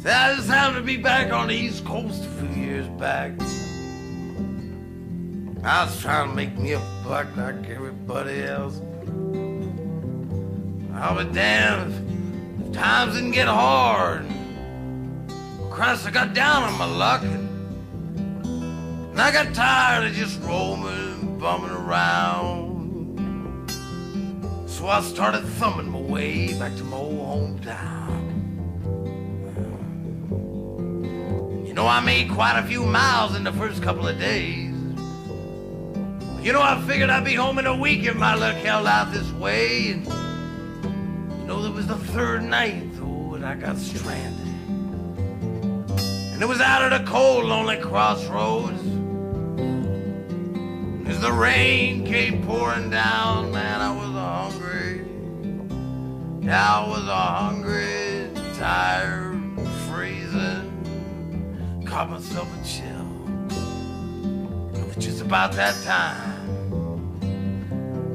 I just happened to be back on the East Coast a few years back. I was trying to make me a buck like everybody else. I'll be damned if times didn't get hard. Christ, I got down on my luck, and I got tired of just roaming and bumming around. So I started thumbing my way back to my old hometown. You know, I made quite a few miles in the first couple of days. You know, I figured I'd be home in a week if my luck held out this way. And you know, there was the third night, though, and I got stranded. And it was out at a cold, lonely crossroads. As the rain came pouring down, man, I was hungry. Yeah, I was hungry, tired, freezing. Caught myself a chill. It was just about that time.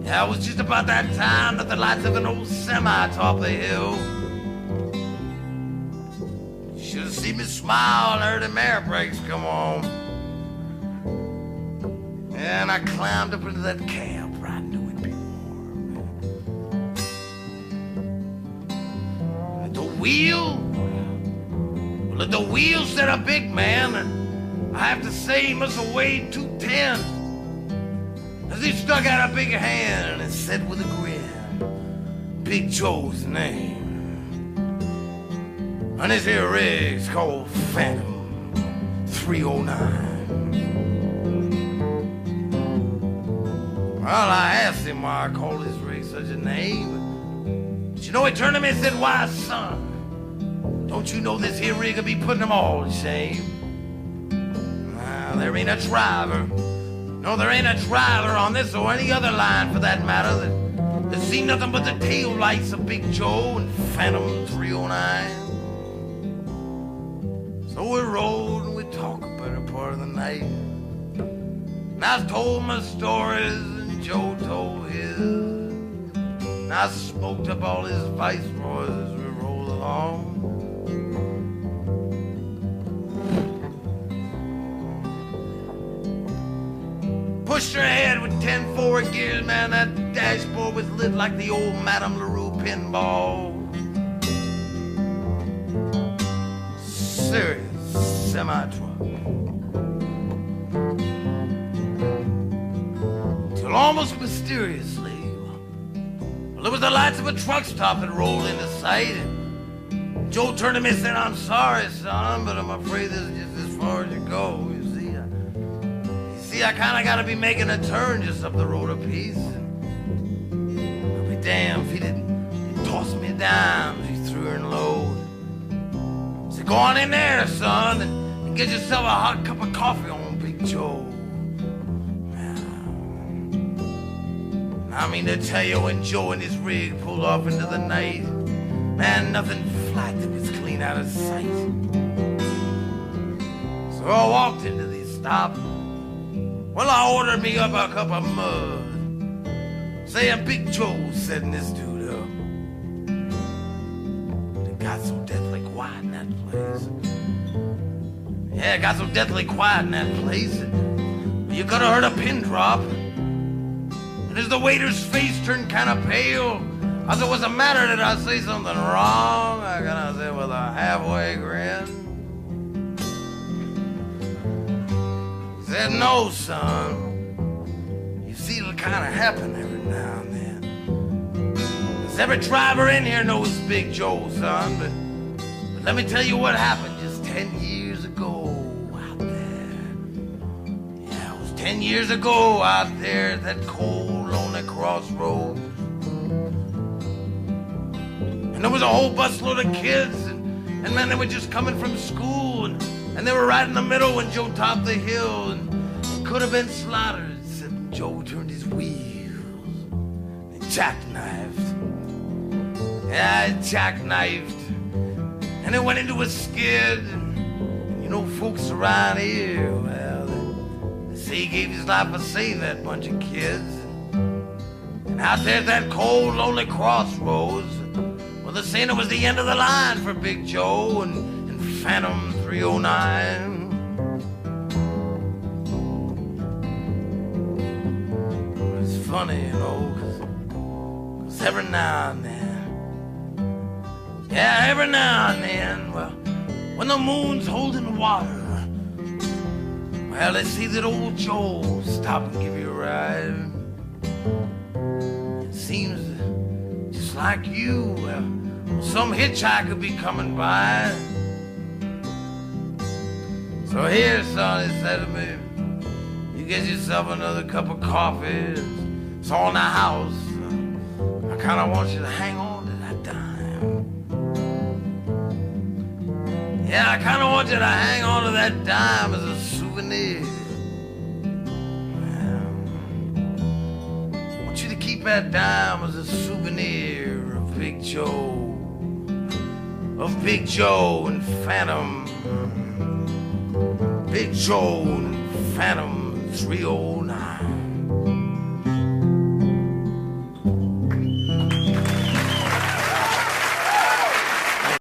Yeah, it was just about that time that the lights of an old semi topped the hill. Should have seen me smile and heard the air brakes come on. And I climbed up into that cab where I knew it'd be warm. At the wheel, well, at the wheel sat a big man, and I have to say he must have weighed 210. As he stuck out a big hand and said with a grin, Big Joe's name. And this here rig's called Phantom 309. Well, I asked him why I called his rig such a name. But you know, he turned to me and said, why, son, don't you know this here rig will be putting them all to shame? Nah, there ain't a driver. No, there ain't a driver on this or any other line for that matter that seen nothing but the tail lights of Big Joe and Phantom 309. So we rode and we talked a better part of the night. And I told my stories and Joe told his. And I smoked up all his viceroys as we rolled along. Pushed her ahead with 10 forward gears, man. That dashboard was lit like the old Madame LaRue pinball. Serious semi-truck. Till almost mysteriously, well, it was the lights of a truck stop that rolled into sight. And Joe turned to me and said, I'm sorry, son, but I'm afraid this is just as far as you go. I kind of got to be making a turn just up the road a piece. I'll be damned if he didn't toss me a dime as he threw her in low. He said, go on in there, son, and get yourself a hot cup of coffee on Big Joe. I mean to tell you, when Joe and his rig pulled off into the night, man, nothing flat that was clean out of sight. So I walked into the stop. Well, I ordered me up a cup of mud, saying Big Joe setting this dude up. But it got so deathly quiet in that place. Yeah, it got so deathly quiet in that place. You could have heard a pin drop. And as the waiter's face turned kind of pale, I said, what's the matter? Did I say something wrong? I kind of said with a halfway grin. He said, no, son. You see, it'll kind of happen every now and then. 'Cause every driver in here knows Big Joe, son. But let me tell you what happened just 10 years ago out there. Yeah, it was 10 years ago out there at that cold, lonely crossroad. And there was a whole busload of kids, and man, they were just coming from school, and they were right in the middle when Joe topped the hill, and it could have been slaughtered, except Joe turned his wheels and jackknifed. Yeah, it jackknifed. And it went into a skid, and you know, folks around here, well, they say he gave his life to save that bunch of kids. And out there at that cold, lonely crossroads, well, they're saying it was the end of the line for Big Joe and Phantom 309. It's funny, you know, 'cause every now and then, yeah, every now and then, well, when the moon's holding water, well, they see that old Joe stop and give you a ride. It seems just like you, well, some hitchhiker be coming by. So here, son, he said to me, you get yourself another cup of coffee. It's all in the house. I kind of want you to hang on to that dime. Yeah, I kind of want you to hang on to that dime as a souvenir. Yeah. I want you to keep that dime as a souvenir of Big Joe. Of Big Joe and Phantom. Big Joe and Phantom 309.